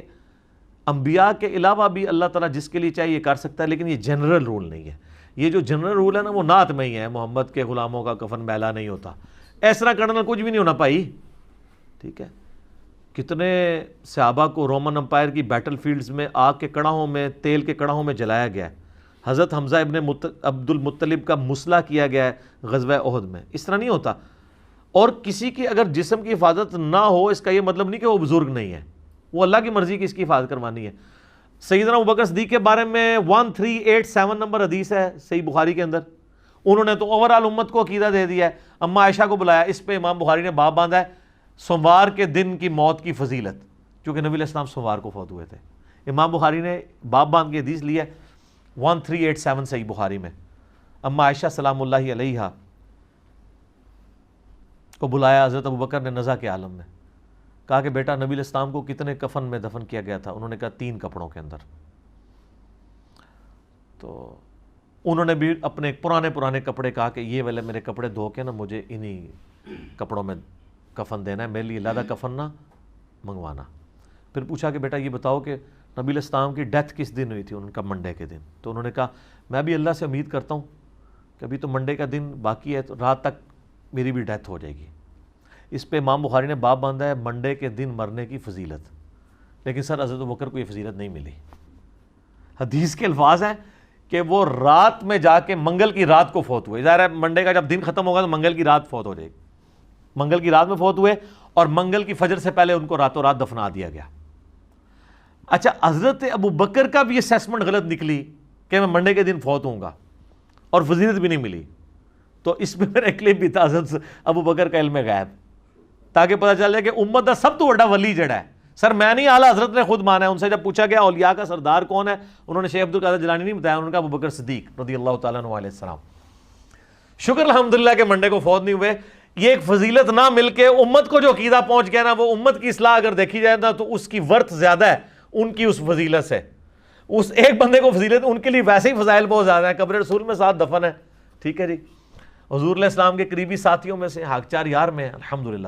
انبیاء کے علاوہ بھی اللہ تعالیٰ جس کے لیے چاہیے یہ کر سکتا ہے، لیکن یہ جنرل رول نہیں ہے. یہ جو جنرل رول ہے نا وہ نعت میں ہی ہے، محمد کے غلاموں کا کفن میلا نہیں ہوتا. اس طرح کرنا کچھ بھی نہیں ہونا بھائی، ٹھیک ہے. کتنے صحابہ کو رومن امپائر کی بیٹل فیلڈز میں آگ کے کڑاہوں میں، تیل کے کڑاہوں میں جلایا گیا ہے. حضرت حمزہ ابن عبد المطلب کا مسلح کیا گیا ہے غزوہ احد میں. اس طرح نہیں ہوتا. اور کسی کی اگر جسم کی حفاظت نہ ہو اس کا یہ مطلب نہیں کہ وہ بزرگ نہیں ہے، وہ اللہ کی مرضی کی اس کی حفاظت کروانی ہے. سیدنا ابوبکر صدیق کے بارے میں 1387 نمبر حدیث ہے صحیح بخاری کے اندر. انہوں نے تو اوورال امت کو عقیدہ دے دیا ہے. اما عائشہ کو بلایا، اس پہ امام بخاری نے باب باندھا ہے سوموار کے دن کی موت کی فضیلت، کیونکہ نبی علیہ السلام سوموار کو فوت ہوئے تھے. امام بخاری نے باب باندھ کے حدیث لی ہے 1387 صحیح بخاری میں. اما عائشہ سلام اللہ علیہا کو بلایا حضرت ابوبکر نے نزع کے عالم میں، کہا کہ بیٹا نبی علیہ السلام کو کتنے کفن میں دفن کیا گیا تھا؟ انہوں نے کہا 3 کپڑوں کے اندر. تو انہوں نے بھی اپنے پرانے کپڑے کہا کہ یہ والے میرے کپڑے دھو کے نا مجھے انہی کپڑوں میں کفن دینا ہے، میرے لیے علیحدہ کفن نہ منگوانا. پھر پوچھا کہ بیٹا یہ بتاؤ کہ نبی علیہ السلام کی ڈیتھ کس دن ہوئی تھی؟ ان کا منڈے کے دن. تو انہوں نے کہا میں بھی اللہ سے امید کرتا ہوں کہ ابھی تو منڈے کا دن باقی ہے، تو رات تک میری بھی ڈیتھ ہو جائے گی. اس پہ امام بخاری نے باب باندھا ہے منڈے کے دن مرنے کی فضیلت. لیکن سر حضرت ابوبکر کو یہ فضیلت نہیں ملی. حدیث کے الفاظ ہیں کہ وہ رات میں جا کے منگل کی رات کو فوت ہوئے. ظاہر ہے منڈے کا جب دن ختم ہوگا تو منگل کی رات فوت ہو جائے گی. منگل کی رات میں فوت ہوئے اور منگل کی فجر سے پہلے ان کو راتوں رات دفنا دیا گیا. اچھا حضرت ابوبکر کا بھی اسیسمنٹ غلط نکلی کہ میں منڈے کے دن فوت ہوں گا اور فضیلت بھی نہیں ملی. تو اس میں میرا کلپ بھی تھا حضرت ابوبکر کا علم غیب، تاکہ پتہ چل جائے کہ امت کا سب تو بڑا ولی جڑا ہے. سر میں نہیں، اعلیٰ حضرت نے خود مانا ہے. ان سے جب پوچھا گیا اولیاء کا سردار کون ہے، انہوں نے شیخ عبد القادر جیلانی نہیں بتایا، انہوں نے کہا ابوبکر صدیق رضی اللہ تعالیٰ عنہ علیہ السلام. شکر الحمدللہ کہ منڈے کو فوت نہیں ہوئے. یہ ایک فضیلت نہ مل کے امت کو جو عقیدہ پہنچ گیا نا، وہ امت کی اصلاح اگر دیکھی جائے نا تو اس کی ورث زیادہ ہے ان کی اس فضیلت سے. اس ایک بندے کو فضیلت، ان کے لیے ویسے ہی فضائل بہت زیادہ ہیں. قبر رسول میں 7 دفن ہے، ٹھیک ہے جی. حضور علیہ السلام کے قریبی ساتھیوں میں سے حاکچار یار میں ہیں الحمدللہ.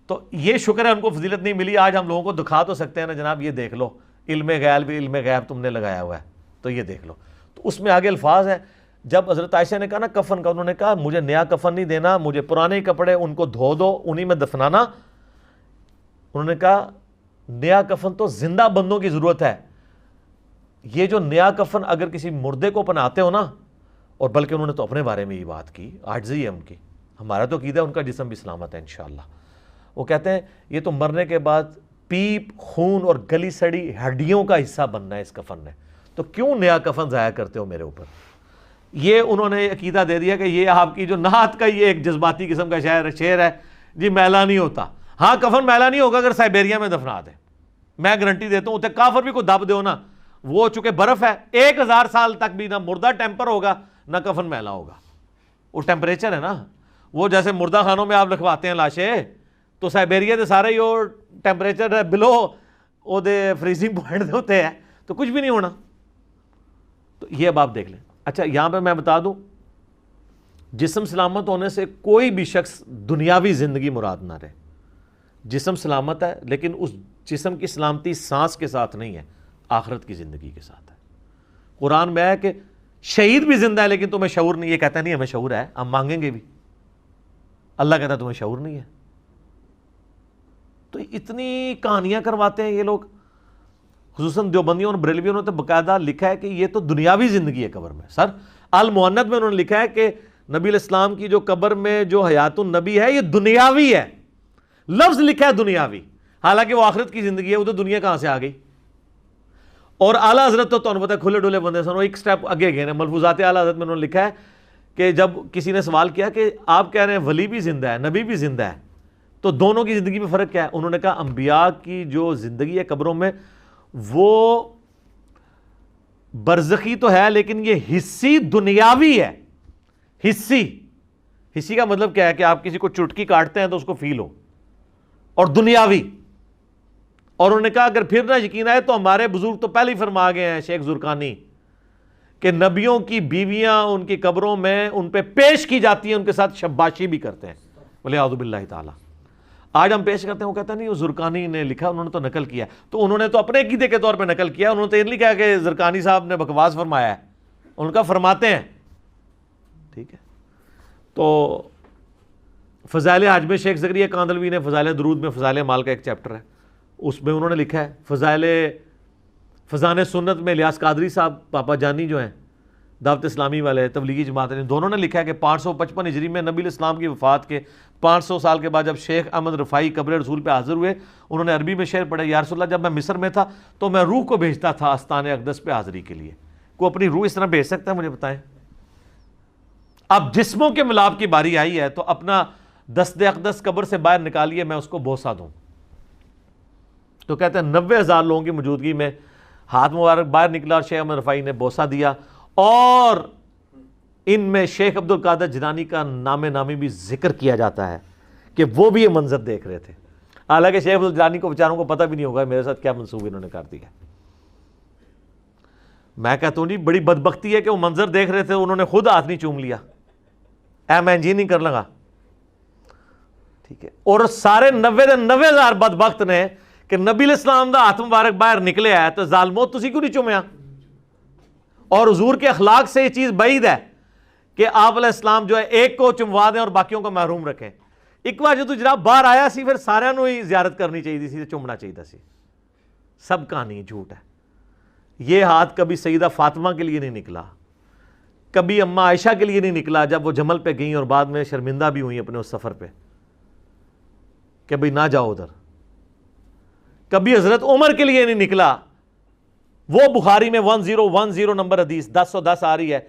تو یہ شکر ہے ان کو فضیلت نہیں ملی. آج ہم لوگوں کو دکھا تو سکتے ہیں نا جناب یہ دیکھ لو علم غیب بھی، علم غیب تم نے لگایا ہوا ہے تو یہ دیکھ لو. تو اس میں آگے الفاظ ہیں جب حضرت عائشہ نے کہا نا کفن کا، انہوں نے کہا مجھے نیا کفن نہیں دینا، مجھے پرانے کپڑے ان کو دھو دو، انہی میں دفنانا. انہوں نے کہا نیا کفن تو زندہ بندوں کی ضرورت ہے، یہ جو نیا کفن اگر کسی مردے کو پہناتے ہو نا، اور بلکہ انہوں نے تو اپنے بارے میں یہ بات کی، عاجزی ہے ان کی. ہمارا تو عقیدہ ہے ان کا جسم بھی سلامت ہے انشاءاللہ. وہ کہتے ہیں یہ تو مرنے کے بعد پیپ، خون اور گلی سڑی ہڈیوں کا حصہ بننا ہے اس کفن نے، تو کیوں نیا کفن ضائع کرتے ہو میرے اوپر. یہ انہوں نے عقیدہ دے دیا کہ یہ آپ کی جو نعت کا یہ ایک جذباتی قسم کا شعر ہے جی، میلا نہیں ہوتا. ہاں کفن میلا نہیں ہوگا اگر سائبیریا میں دفنا دے، میں گارنٹی دیتا ہوں. اتنے کافر بھی کو دب دو نا، وہ چونکہ برف ہے 1000 سال تک بھی نہ مردہ ٹیمپر ہوگا نہ کفن میلا ہوگا. وہ ٹیمپریچر ہے نا، وہ جیسے مردہ خانوں میں آپ لکھواتے ہیں لاشیں، تو سائبیریا دے سارے ہی وہ ٹیمپریچر بلو وہ دے فریزنگ پوائنٹ دے ہوتے ہیں، تو کچھ بھی نہیں ہونا. تو یہ اب آپ دیکھ لیں. اچھا یہاں پہ میں بتا دوں، جسم سلامت ہونے سے کوئی بھی شخص دنیاوی زندگی مراد نہ رہے. جسم سلامت ہے لیکن اس جسم کی سلامتی سانس کے ساتھ نہیں ہے، آخرت کی زندگی کے ساتھ ہے. قرآن میں ہے کہ شہید بھی زندہ ہے لیکن تمہیں شعور نہیں. یہ کہتا نہیں ہمیں شعور ہے، ہم مانگیں گے بھی. اللہ کہتا ہے تمہیں شعور نہیں ہے. تو اتنی کہانیاں کرواتے ہیں یہ لوگ، خصوصاً دیوبندیوں اور بریلویوں نے تو باقاعدہ لکھا ہے کہ یہ تو دنیاوی زندگی ہے قبر میں. سر المؤنت میں انہوں نے لکھا ہے کہ نبی علیہ السلام کی جو قبر میں جو حیات النبی ہے یہ دنیاوی ہے. لفظ لکھا ہے دنیاوی، حالانکہ وہ آخرت کی زندگی ہے. وہ تو دنیا کہاں سے آ گئی. اور اعلیٰ حضرت تو پتہ ہے کھلے ڈولے بندے سن، وہ ایک سٹیپ آگے گئے ہیں. ملفوظات اعلیٰ حضرت میں انہوں نے لکھا ہے کہ جب کسی نے سوال کیا کہ آپ کہہ رہے ہیں ولی بھی زندہ ہے نبی بھی زندہ ہے، تو دونوں کی زندگی میں فرق کیا ہے؟ انہوں نے کہا انبیاء کی جو زندگی ہے قبروں میں وہ برزخی تو ہے لیکن یہ حصی دنیاوی ہے. حصی حسی کا مطلب کیا ہے کہ آپ کسی کو چٹکی کاٹتے ہیں تو اس کو فیل ہو، اور دنیاوی. اور انہوں نے کہا اگر پھر نہ یقین آئے تو ہمارے بزرگ تو پہلے ہی فرما گئے ہیں، شیخ زرقانی، کہ نبیوں کی بیویاں ان کی قبروں میں ان پہ پیش کی جاتی ہیں، ان کے ساتھ شباشی بھی کرتے ہیں. بولے اعوذ باللہ تعالیٰ. آج ہم پیش کرتے ہیں، وہ کہتا نہیں وہ زرقانی نے لکھا، انہوں نے تو نقل کیا. تو انہوں نے تو اپنے عقیدے کے طور پہ نقل کیا، انہوں نے تو یہ نہیں کہا کہ زرقانی صاحب نے بکواس فرمایا ہے، ان کا فرماتے ہیں. ٹھیک ہے. تو فضائل حج میں شیخ زکریا کاندلوی نے فضائل درود میں فضائل مال کا ایک چیپٹر ہے، اس میں انہوں نے لکھا ہے. فضان سنت میں الیاس قادری صاحب پاپا جانی جو ہیں دعوت اسلامی والے تبلیغی جماعت نے، دونوں نے لکھا ہے کہ 555 ہجری میں نبی الاسلام کی وفات کے 500 سال کے بعد جب شیخ احمد رفاعی قبر رسول پہ حاضر ہوئے، انہوں نے عربی میں شعر پڑھا، یا رسول اللہ جب میں مصر میں تھا تو میں روح کو بھیجتا تھا آستان اقدس پہ حاضری کے لیے. کوئی اپنی روح اس طرح بھیج سکتا ہے؟ مجھے بتائیں. اب جسموں کے ملاپ کی باری آئی ہے تو اپنا دست اقدس قبر سے باہر نکالیے، میں اس کو بوسہ دوں. تو کہتے ہیں 90,000 لوگوں کی موجودگی میں ہاتھ مبارک باہر نکلا اور شیخ احمد رفاعی نے بوسہ دیا، اور ان میں شیخ عبد القادر جیلانی کا نام نامی بھی ذکر کیا جاتا ہے کہ وہ بھی یہ منظر دیکھ رہے تھے. حالانکہ شیخ عبد الجیلانی کو بیچاروں کو پتہ بھی نہیں ہوگا میرے ساتھ کیا منصوبہ انہوں نے کر دیا. میں کہتا ہوں جی بڑی بدبختی ہے کہ وہ منظر دیکھ رہے تھے، انہوں نے خود ہاتھ نہیں چوم لیا، میں جی نہیں کر لگا. ٹھیک ہے. اور سارے 90,000 بدبخت نے کہ نبی الاسلام دا ہاتھ مبارک باہر نکلے ہے تو ظالمو تسی کیوں نہیں چومیا؟ اور حضور کے اخلاق سے یہ چیز بعید ہے کہ آپ علیہ السلام جو ہے ایک کو چموا دیں اور باقیوں کو محروم رکھیں. ایک بار جو تو جناب باہر آیا سی پھر سارے نو ہی زیارت کرنی چاہیے سی، چومنا چاہیے سی. سب کہانی جھوٹ ہے. یہ ہاتھ کبھی سیدہ فاطمہ کے لیے نہیں نکلا، کبھی اماں عائشہ کے لیے نہیں نکلا جب وہ جمل پہ گئیں اور بعد میں شرمندہ بھی ہوئیں اپنے اس سفر پہ کہ بھئی نہ جاؤ ادھر. کبھی حضرت عمر کے لیے نہیں نکلا. وہ بخاری میں 1010 نمبر حدیث 1010 آ رہی ہے،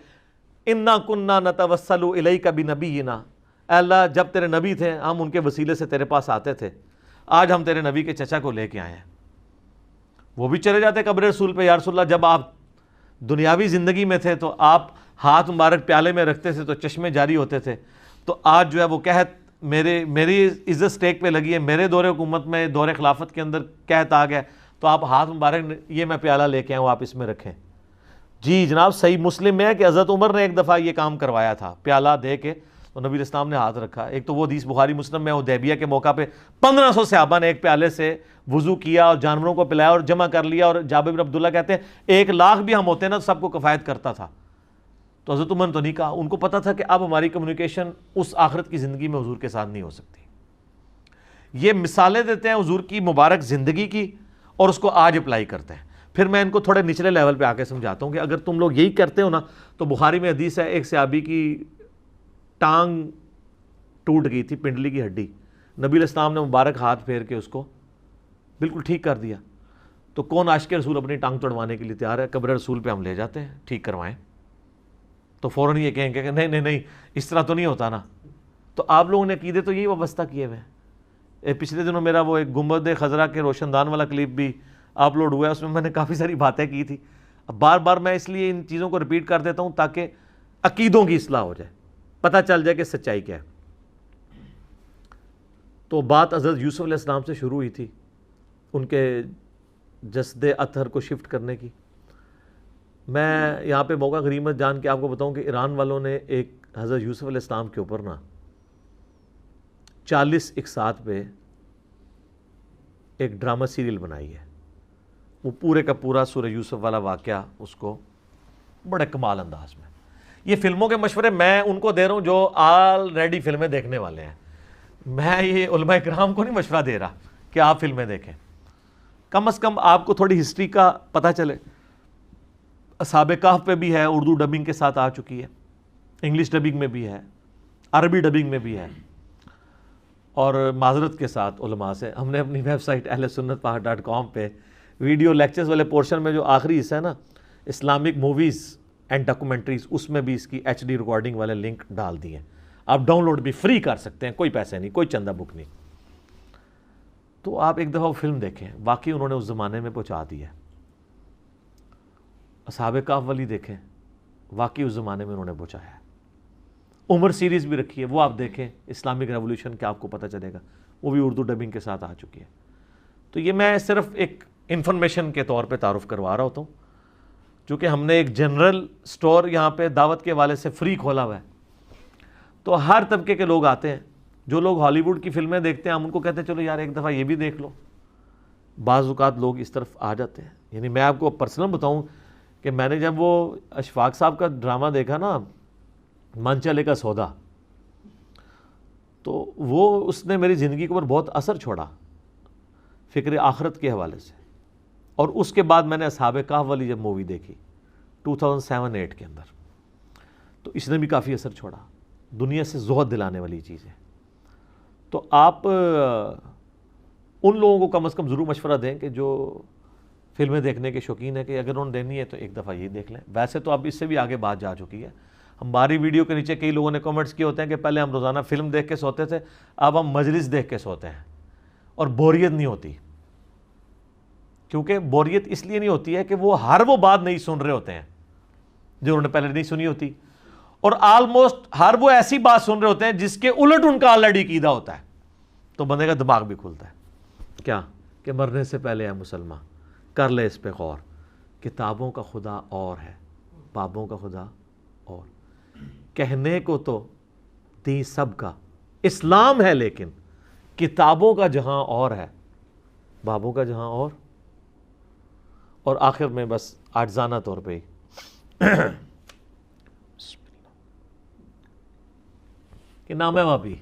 اِنَّا كُنَّا نَتَوَسَّلُ إِلَيْكَ بِنَبِيِّنَا، اے اللہ جب تیرے نبی تھے ہم ان کے وسیلے سے تیرے پاس آتے تھے، آج ہم تیرے نبی کے چچا کو لے کے آئے ہیں. وہ بھی چلے جاتے قبر رسول پہ، یا رسول اللہ جب آپ دنیاوی زندگی میں تھے تو آپ ہاتھ مبارک پیالے میں رکھتے تھے تو چشمے جاری ہوتے تھے، تو آج جو ہے وہ قحط میری عزت سٹیک پہ لگی ہے، میرے دور حکومت میں دور خلافت کے اندر قحط آ گیا، تو آپ ہاتھ مبارک یہ میں پیالہ لے کے آؤں آپ اس میں رکھیں. جی جناب صحیح مسلم میں ہے کہ حضرت عمر نے ایک دفعہ یہ کام کروایا تھا، پیالہ دے کے تو نبی الاسلام نے ہاتھ رکھا. ایک تو وہ حدیث بخاری مسلم میں حدیبیہ کے موقع پہ 1500 صحابہ نے ایک پیالے سے وضو کیا اور جانوروں کو پلایا اور جمع کر لیا، اور جابر بن عبداللہ کہتے ہیں 1,00,000 بھی ہم ہوتے نا تو سب کو کفایت کرتا تھا. تو حضرت عمر نے تو نہیں کہا، ان کو پتا تھا کہ اب ہماری کمیونیکیشن اس آخرت کی زندگی میں حضور کے ساتھ نہیں ہو سکتی. یہ مثالیں دیتے ہیں حضور کی مبارک زندگی کی اور اس کو آج اپلائی کرتے ہیں. پھر میں ان کو تھوڑے نچلے لیول پہ آ کے سمجھاتا ہوں کہ اگر تم لوگ یہی کرتے ہو نا تو بخاری میں حدیث ہے ایک صحابی کی ٹانگ ٹوٹ گئی تھی، پنڈلی کی ہڈی، نبی علیہ السلام نے مبارک ہاتھ پھیر کے اس کو بالکل ٹھیک کر دیا. تو کون عاشق رسول اپنی ٹانگ توڑوانے کے لیے تیار ہے؟ قبر رسول پہ ہم لے جاتے ہیں ٹھیک کروائیں. تو فوراً یہ کہیں کہ نہیں اس طرح تو نہیں ہوتا نا. تو آپ لوگوں نے عقیدے تو یہی وابستہ کیے ہوئے ہیں. پچھلے دنوں میرا وہ ایک گنبد خضرا کے روشن دان والا کلپ بھی اپلوڈ ہوا ہے، اس میں نے کافی ساری باتیں کی تھی. اب بار بار میں اس لیے ان چیزوں کو رپیٹ کر دیتا ہوں تاکہ عقیدوں کی اصلاح ہو جائے، پتہ چل جائے کہ سچائی کیا ہے. تو بات حضرت یوسف علیہ السلام سے شروع ہوئی تھی، ان کے جسد اطہر کو شفٹ کرنے کی. میں یہاں پہ موقع غنیمت جان کے آپ کو بتاؤں کہ ایران والوں نے ایک حضرت یوسف علیہ السلام کے اوپر نا 40 اقساط پہ ایک ڈرامہ سیریل بنائی ہے. وہ پورے کا پورا سورہ یوسف والا واقعہ اس کو بڑے کمال انداز میں. یہ فلموں کے مشورے میں ان کو دے رہا ہوں جو آلریڈی فلمیں دیکھنے والے ہیں. میں یہ علماء کرام کو نہیں مشورہ دے رہا کہ آپ فلمیں دیکھیں. کم از کم آپ کو تھوڑی ہسٹری کا پتہ چلے. اصحاب کہف پہ بھی ہے، اردو ڈبنگ کے ساتھ آ چکی ہے، انگلش ڈبنگ میں بھی ہے، عربی ڈبنگ میں بھی ہے. اور معذرت کے ساتھ علماء سے ہم نے اپنی ویب سائٹ ahlsunnatpahar.com پہ ویڈیو لیکچرز والے پورشن میں جو آخری حصہ ہے نا اسلامک موویز اینڈ ڈاکومنٹریز، اس میں بھی اس کی HD ریکارڈنگ والے لنک ڈال دیے ہیں. آپ ڈاؤن لوڈ بھی فری کر سکتے ہیں، کوئی پیسے نہیں، کوئی چندہ بک نہیں. تو آپ ایک دفعہ وہ فلم دیکھیں، واقعی انہوں نے اس زمانے میں پہنچا دی ہے. اصحاب کہف والی دیکھیں، واقعی اس زمانے میں انہوں نے پہنچایا ہے. عمر سیریز بھی رکھی ہے، وہ آپ دیکھیں، اسلامک ریولیوشن کا آپ کو پتہ چلے گا، وہ بھی اردو ڈبنگ کے ساتھ آ چکی ہے۔ تو یہ میں صرف ایک انفارمیشن کے طور پہ تعارف کروا رہا ہوتا ہوں، چونکہ ہم نے ایک جنرل سٹور یہاں پہ دعوت کے حوالے سے فری کھولا ہوا ہے، تو ہر طبقے کے لوگ آتے ہیں۔ جو لوگ ہالی ووڈ کی فلمیں دیکھتے ہیں ہم ان کو کہتے ہیں چلو یار ایک دفعہ یہ بھی دیکھ لو، بعض اوقات لوگ اس طرف آ جاتے ہیں۔ یعنی میں آپ کو پرسنل بتاؤں کہ میں نے جب وہ اشفاق صاحب کا ڈرامہ دیکھا نا، من چلے کا سودا، تو وہ اس نے میری زندگی کے اوپر بہت اثر چھوڑا فکر آخرت کے حوالے سے۔ اور اس کے بعد میں نے اصحاب کہف والی جب مووی دیکھی 2007-8 کے اندر، تو اس نے بھی کافی اثر چھوڑا، دنیا سے زہد دلانے والی چیز ہے۔ تو آپ ان لوگوں کو کم از کم ضرور مشورہ دیں کہ جو فلمیں دیکھنے کے شوقین ہیں، کہ اگر انہوں نے دینی ہے تو ایک دفعہ یہ دیکھ لیں۔ ویسے تو اب اس سے بھی آگے بات جا چکی ہے، ہماری ویڈیو کے نیچے کئی لوگوں نے کمنٹس کیے ہوتے ہیں کہ پہلے ہم روزانہ فلم دیکھ کے سوتے تھے، اب ہم مجلس دیکھ کے سوتے ہیں اور بوریت نہیں ہوتی۔ کیونکہ بوریت اس لیے نہیں ہوتی ہے کہ وہ بات نہیں سن رہے ہوتے ہیں جو انہوں نے پہلے نہیں سنی ہوتی، اور آلموسٹ ہر وہ ایسی بات سن رہے ہوتے ہیں جس کے الٹ ان کا آلریڈی عقیدہ ہوتا ہے، تو بندے کا دماغ بھی کھلتا ہے۔ کیا کہ مرنے سے پہلے ہے مسلمان، کر لے اس پہ غور، کتابوں کا خدا اور ہے، بابوں کا خدا اور، کہنے کو تو دین سب کا اسلام ہے، لیکن کتابوں کا جہاں اور ہے، بابوں کا جہاں اور آخر میں بس عاجزانہ طور پہ کہ نام ہے وہاں بھی